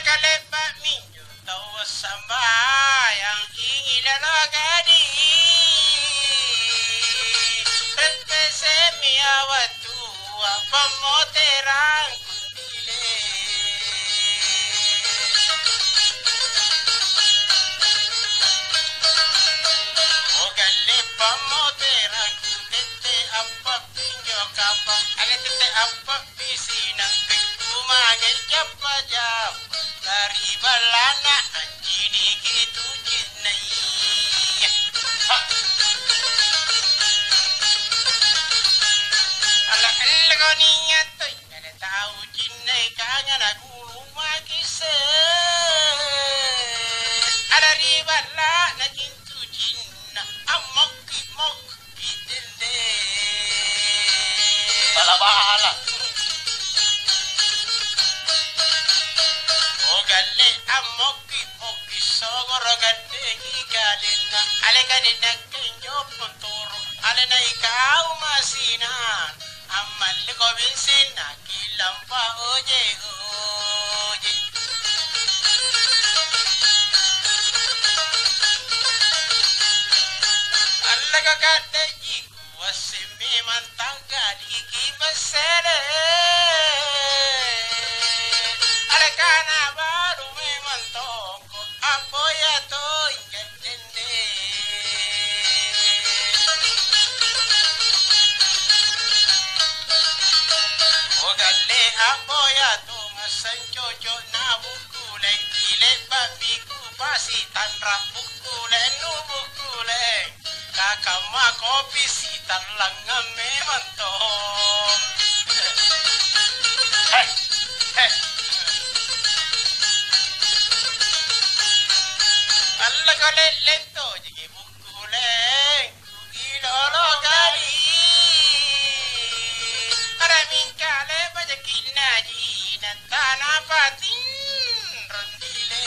kalebat minyo tawa sambayang ingilala gadi rete semia watu pamoterang kundile ogalle pamoterang tete apa pinyo kapa ale tete apa pisinang kumangel japa-jap dari balana anjini gitu jinai ala kau niat tu ada tahu jinai kangen aku rumah kisah ada di balana jintu jinna amok bidende bala-bala galle amokki sogoro gadde galena ale gadena kenyo pontoro ale nai kau masina amal ko binsina kilampa oje alla ka gadde wasimi mantanga di basere ale kana baru memang toko apoya to ingkende ogalle apoya to masanjojo na bukule ile babiku pasi tanra bukule nu bukule kakama kopi si tanlang memang to alla kale lento jige bukule ilolo gali ara min kale bajakina ji nantana patin rondile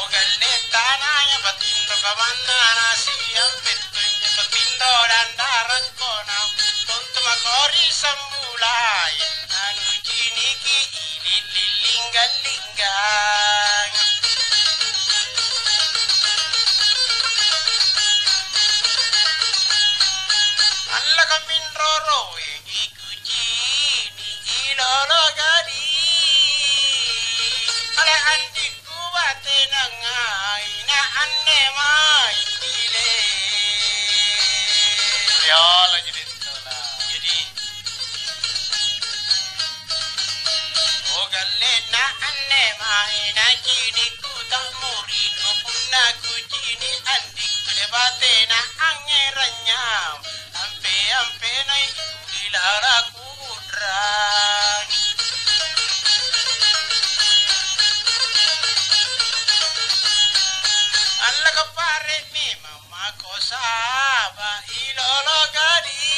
ogalle tanaya patin to kavanna siyam pettunya patin do dandarakona tontuma kori sambulai lingga-linggang alla kamin roro ikuji ni ilolo gadi ale andiku bate nangai na anne mai dile ya lagi ditula jadi ogalle na anne mai na kini ku tak murid punna ku kini andik debate na angeranya ampe nai dilara kudrang alla ka pare me mama ko saba ilolo gadi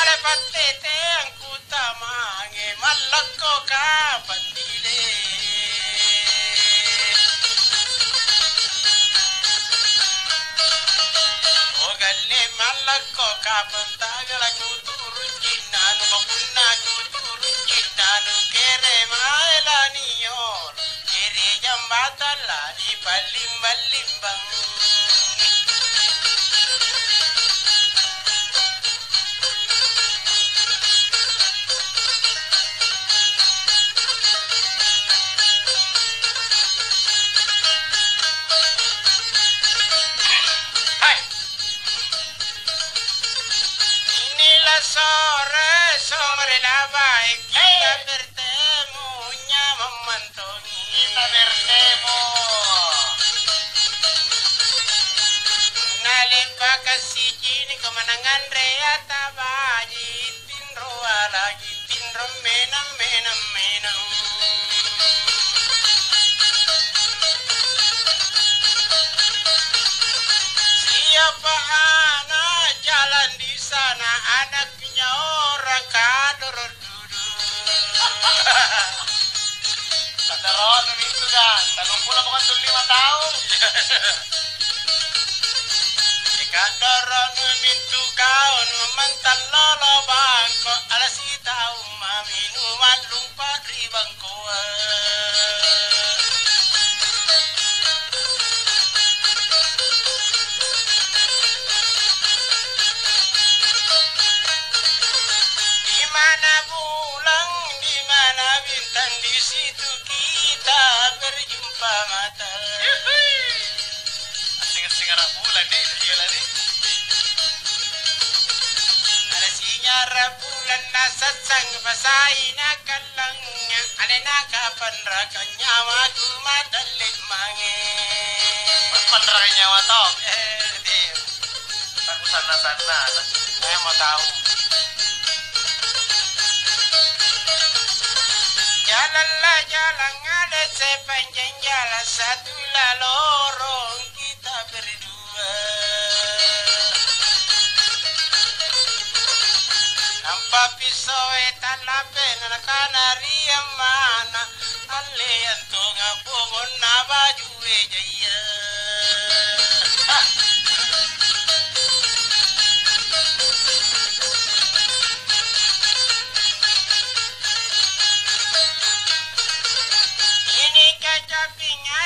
ale patete angku tamange malakko ka pandile ogalle malakko ka pantagala kuturu jinnanu bakunna kuturu jinnanu kere maelaniyor kere jambatalla di palim-balimbang sore la baik kita bertemu memantongi kita bertemu nalipa kasih jini kemenangan rea tabaji tinro lagi tinro menam siapa anak jalan di sana anaknya orang kador duduk kadaron itu kan 35 tahun. Ika Adoron mintu kaun mantan lolo bangko alasi tahu minuman lumpat di bangko. Di mana bulan, di mana bintang, di situ kita berjumpa mata. Asing-asing anak bulan ni, iyalah ni. Ada sinyar bulan nasasang basai nak kalangnya, ada nak kapan rakanya waktu madalit mange. Kapan rakanya waktu? Aku sana-sana, saya mau tahu. Jalanlah jalan ada sepanjang jalan satu lah lorong kita berdua. Nampak pisau etan lapen anak kanari yang mana ale yang tunga pohon baju jaya.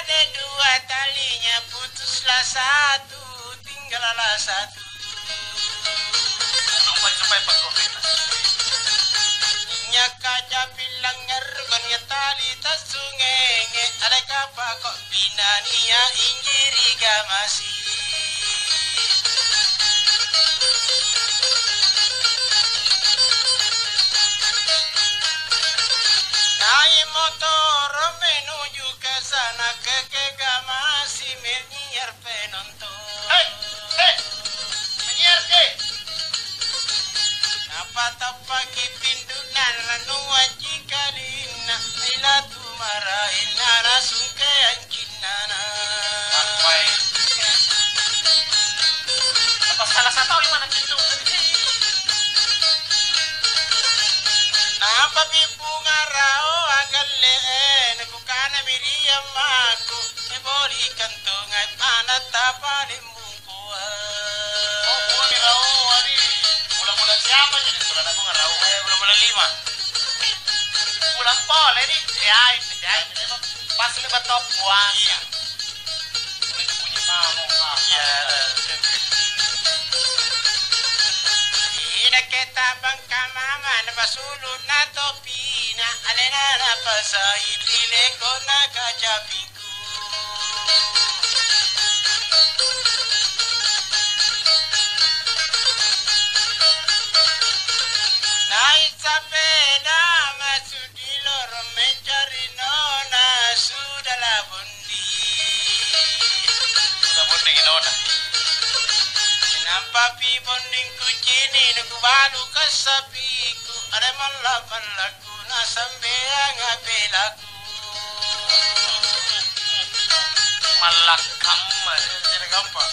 Ada dua talinya putuslah satu tinggallah satu. Supaya pengkoretan. Nya kaca bilang ngergon ya tali tasungenge ada kapa kok binania injiri gamasi. Naik motor menuju ke sana ke gamasi menyiar penonton. Menyiar ke? Apa tapaki pindunan ranua jikalina ila tu marahin langsung ke ancinana. Sampai. Apa salah satu yang mana pintu? Napa bunga rao agalle bukana miriam aku ebori kantongai panat tapalim bungku. Oh bunga rao hari bulan-bulan siapa jadi bulan bunga rao? Bulan-bulan 5. Bulan pol ini jai pas lebat top puasa. Itu punya kamu. Ya. Kita bangkama mana basulut na topi na alena na pasai lile ko na kajapinku. Naik sepeda masuk di lorong mencari nona sudahlah bundi. Sudah bundi nona. Nampak pi bonding kucini aku balu kasapiku ada malak-malakku na sambeang apelaku. Malak kamar tidak gampang.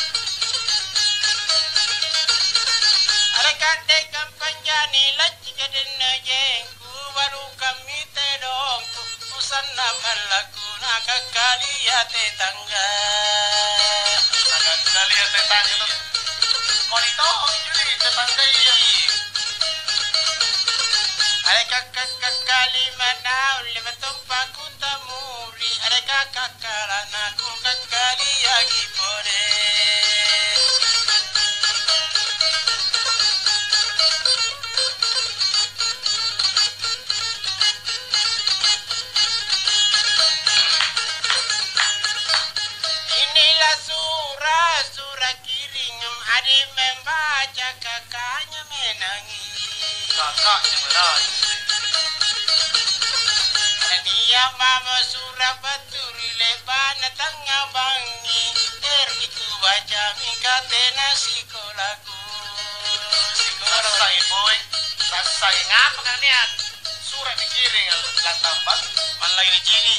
Ada kate kampanyani laci kadena jengku baru kami tedongku usana malakku na kakalia tetangga. Kakalia tetangga. Konito, ini tetangga ini. Ada kakak kalimanau lima tempat ku tamuri. Ada kakak kalanaku kakali lagi pore. Inilah surah kiringem adik membaca kakaknya menangis. Kakaknya menangis. Dia mama surah baturi leban tengah bangi. Teriku baca mingkatena sekolahku. Sekolah saya boy. Saya ngapa kalian? Surah dikiring lantambat. Malah ini cini.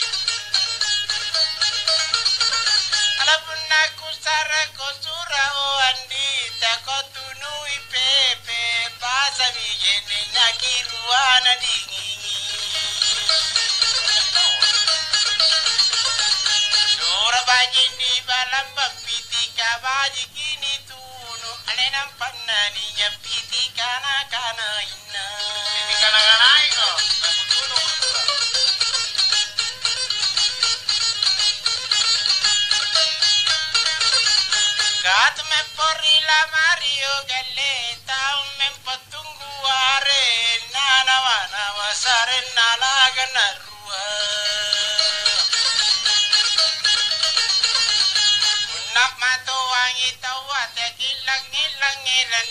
Alapun aku sarako surah andi takut tunui pepe bahasa bijene nakiruana dingin. Surah bajin di balam bapiti kabaji kini tunu Alenang pananinya piti kana ina. Piti kana ino. Nakutuno ko. Kat me porila Mario Galleta me patunggu are nana wana wasare nalaga narua. Unap mato wangi tawa te kilang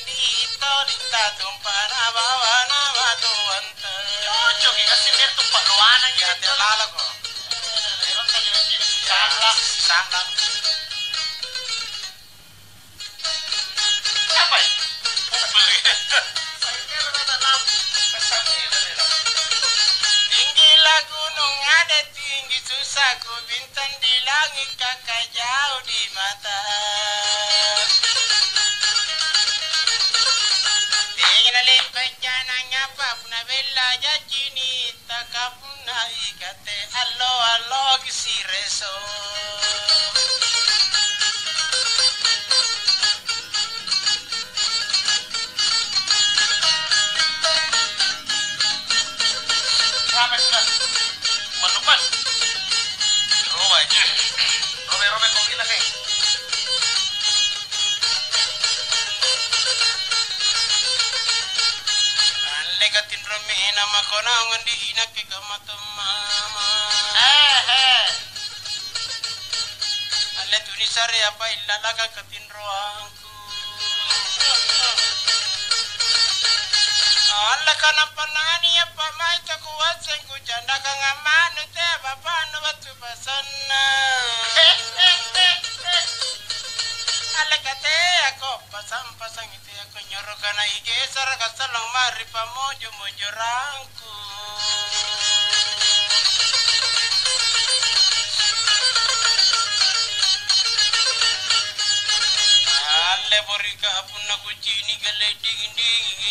dito dita tumpana bawa nama tuanta. Cocok kasih mir tumpak luanan Ya te lala ko. Meron tadi lagi salah. Apa? Tinggi gunung ada tinggi susah ku bintang di langit kakak jauh di mata. Tinggi lipat jananya apa puna bela jajini takapuna ikate allo kisi reso. Apa sudah? Menupan. Roba aja. Robe kau gila kek. Legatin rome nama kona ngondi inak ke kamatom mama. Ale tunisare apa illala ka katin roangku. Alla kana panani apa mai ta kuwatsen ku janda ka ngamanu te bapanu batu basanna. Alla kate ako pasang itu aku nyoro kana ige sar ka salong mari pamojo mojorangku. Alle borika apuna kucini gale ding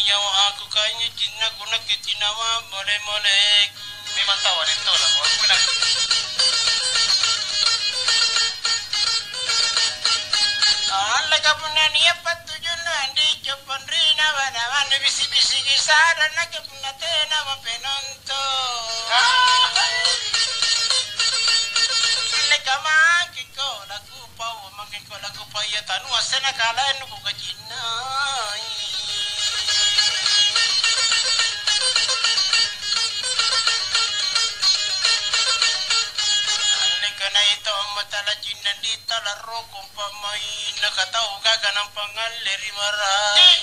nyawa aku kayaknya cina guna ke cina wa mole Memang tahu itu lah. Aku nak. Alle kapuna niya patujun andi chopon rina wana bisi kisara na kapuna tena mapenonto. Alle kamang kiko lagu pa ya tanu asena kala nuku kajina. Kana ito matala jinan di talaro kung pamay nakatao ka ng pangaleri maray.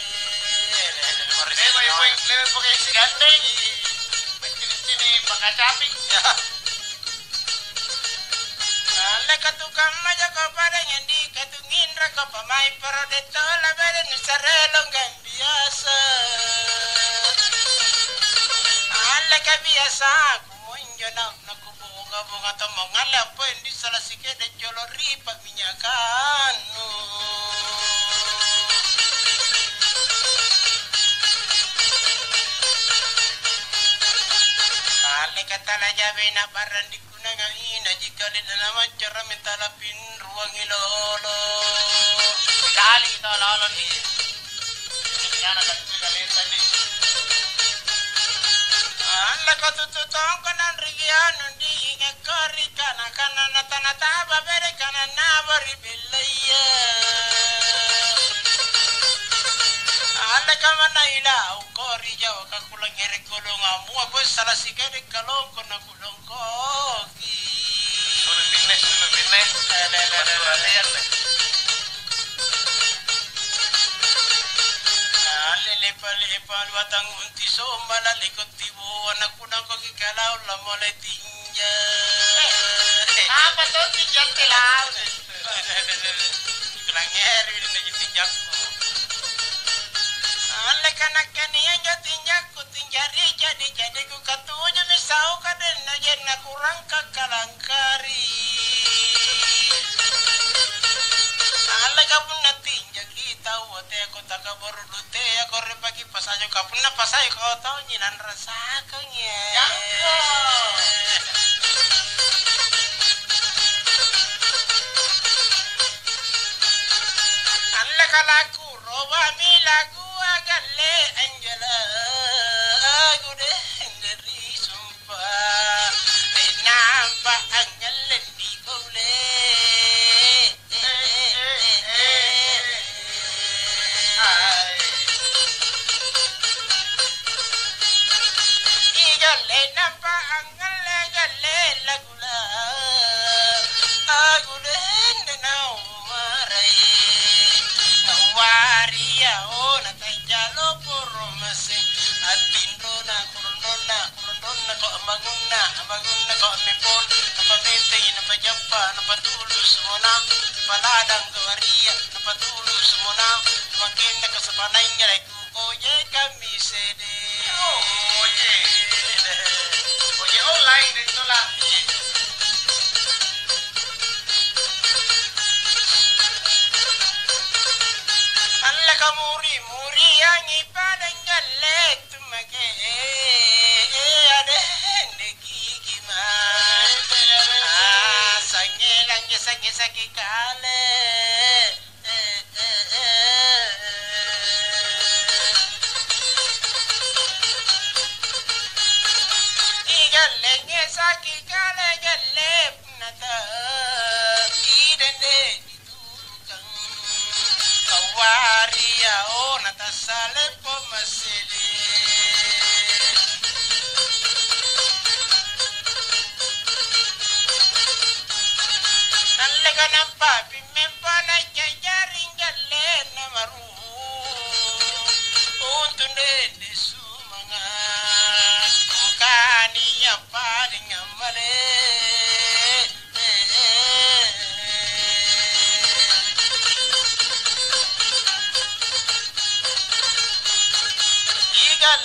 Lewe po kayo si Ganteng. Sini pagkacaping. Ala katukang maja ko parang hindi katungin ra ko pamay pero dito labaran sa relong gambiasa. Ala ka biasa kumonyo na bunga tomong ala po hindi salah sikit de jolori paminyakan. Ale katala jabe na paran di kunang ina jika di dalam cara mentalapin ruang ilolo. Kali kita lolo ni. Yana katu kali tadi. Alla katututong kanan rigian di ngekori kana nata babere kana nabari bilaya. Alla kamana ila ukori jawa kakulang ere kulong amu apa salah sikere kalong kona kulong koki. Sulit binnes. Lepa watang unti so malalikot tibo anak kunang ko kikalaw la mole tinja. Apa tuh tinjak telau? Kelanger ini tinjak ko. Alle kanak kaniya nya tinjak ko tinjari jadi ko katuja misau kaden na jen na kurang kakalangkari. Alle kapun na tinjak kita wote ko takaboru dute ako repagi pasayo kapun na pasayo ko tau nyinan rasakan ya. Alle kalaku roba mi lagu agalle Angela gude ngeri sumpah nampak angale di bole igalle nampak angale galle lagula agule nau marai waria ona tajalo poromase atindona kurundona ko amaguna ko mipon napamete napajapa napatulus mona paladang waria napatulus mona magenda ka sa panay ngalay oye kami sede oye online dito lang alla ka muri ang ipadanggalle tumake ade negigiman sange saki kale igalle saki kale galle nata idende diturukang waria ona tasale po masili nalaga ng papi mempa na jajaring galle na maru untunde de sumanga kukaniya paring amale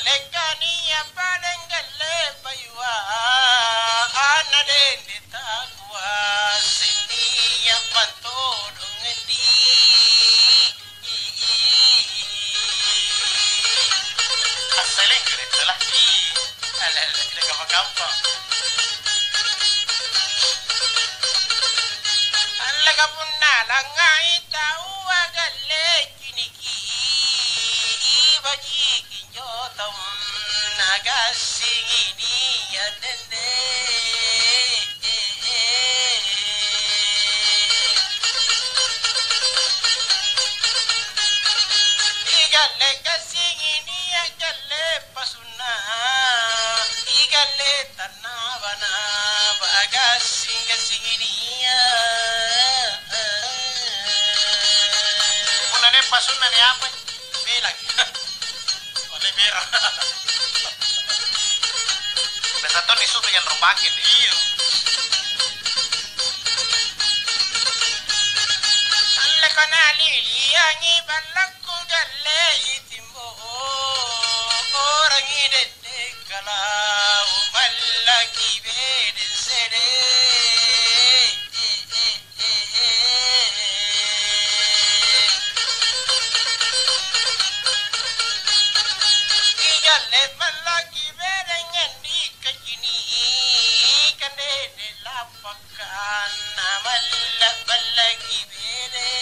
lekania padangale baywa anade ditakwa sinia pantodong ngendi asaleng gitu lah ala gampang alla kapunna langai tau agalle kiniki baji kinjotam nagasingini yadende igalle kasingini agalle pasuna igalle tanabana bagasingini punane pasuna ni apa bilang Olivera. Besato ni suto yang rumbakin. Iyo. Alla kana lili angi balakku galle itimbo. Orang ide dekala balaki bedin sede. Galle malaki berengan di kajini kande de lapakan amalla balaki bere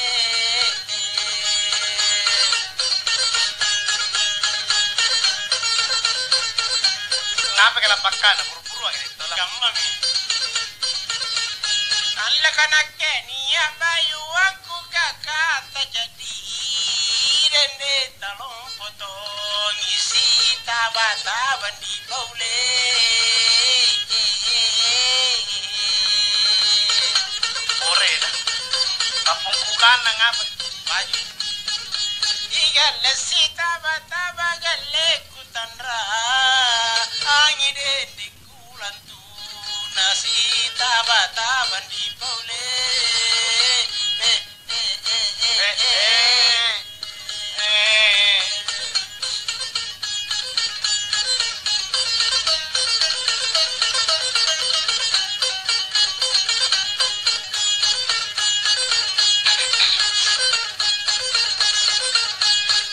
ngapa kala pakan buru-buru agak itu lah kamami alla kanake niya bayu aku kakak jadi dende talong potong isi taba-taban di baule ore dah kapung kukan nang apa baju igalle si taba-taba galle kutanra angide di kulantu nasi taba-taban di baule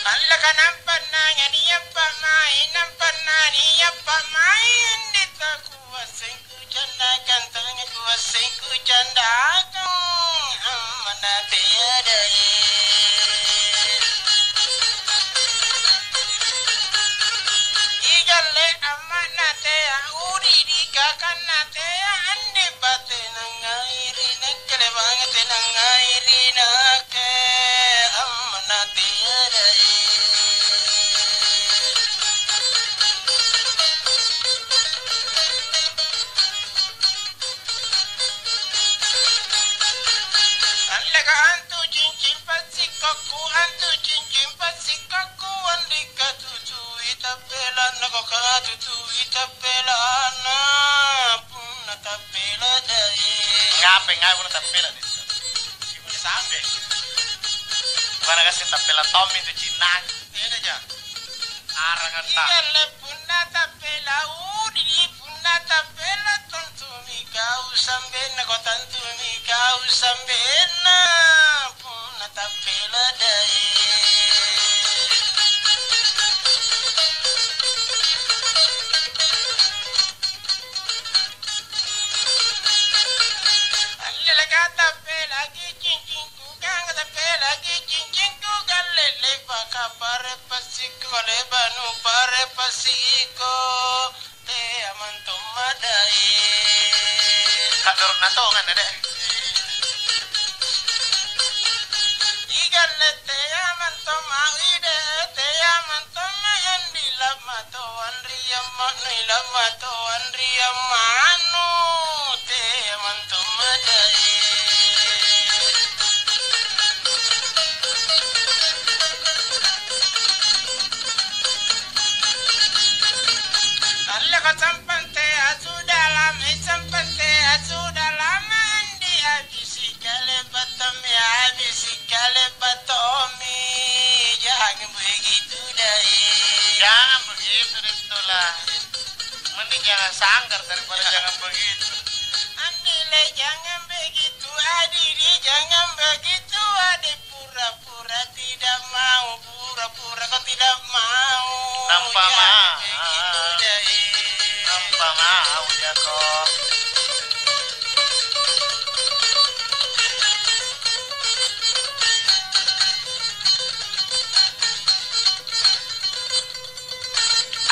alla kanampan nanya niapa main dita kuasengku janda kantanya kuasengku janda kang amana tiada ka tutu itapelana punna tapela dai. Ngapain mo na tapela dito? Hindi mo nasabi. Bukan kasi tapela Tommy itu Cina. Yan aja. Arangan ta. Igale punna tapela udi punna tapela tontumi kau sambe na ko tantumi kau sambe na punna tapela dai. Pare pasiko le banu pare pasiko te amanto madai Kak dorong natongan ada. igalle te amanto maide te amanto andi lamato andri amanu te amanto madai. Sampante asu dalam andi abisi kale batomi jangan begitu dai. Jangan begitu itulah. Mending jangan sanggar daripada jangan begitu. Andile jangan begitu adili jangan begitu ade pura-pura tidak mau pura-pura kau tidak mau. Tanpa Jangan mau. begitu dai. Tanpa mau ya kok.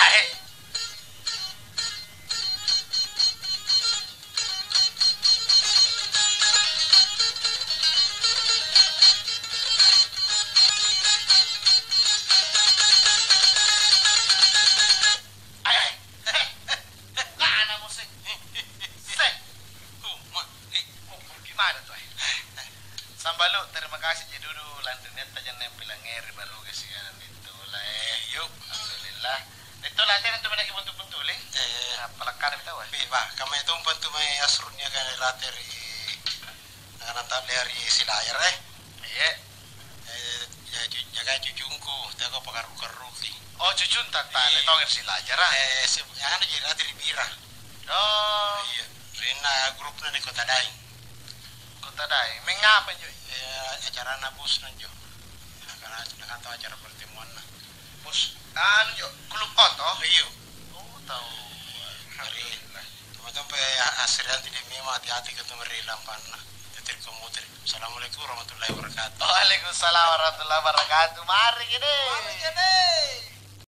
Ahe. Lana musik. Seh. Gimana tuh? Sambalu, terima kasih jadi dulu lantunnya tajan nempilang ngeri baru kesian itu lah yuk alhamdulillah itu lah jangan cuma lagi buntu-buntu leh apalakan kita wah Ba, kami itu bantu may asrunnya kan lateri nanti dari silayar iya jaga cucungku, jaga pakaruk-karuk sih. oh cucun tata letongin si lajarah Yang ada jadi lateri bira. oh Iya, Rina grupnya di Kota Daing. kota dai mengapa cuy Acara nabus nanjo. Karena tahu acara pertemuan nah. bos anu jo klub oto Iya, oh tahu hari teman-teman pe asrian tidak memang hati-hati ketemu rilam panah. Tetir komuter. Assalamualaikum warahmatullahi wabarakatuh. Waalaikumsalam warahmatullahi wabarakatuh mari gini Mari,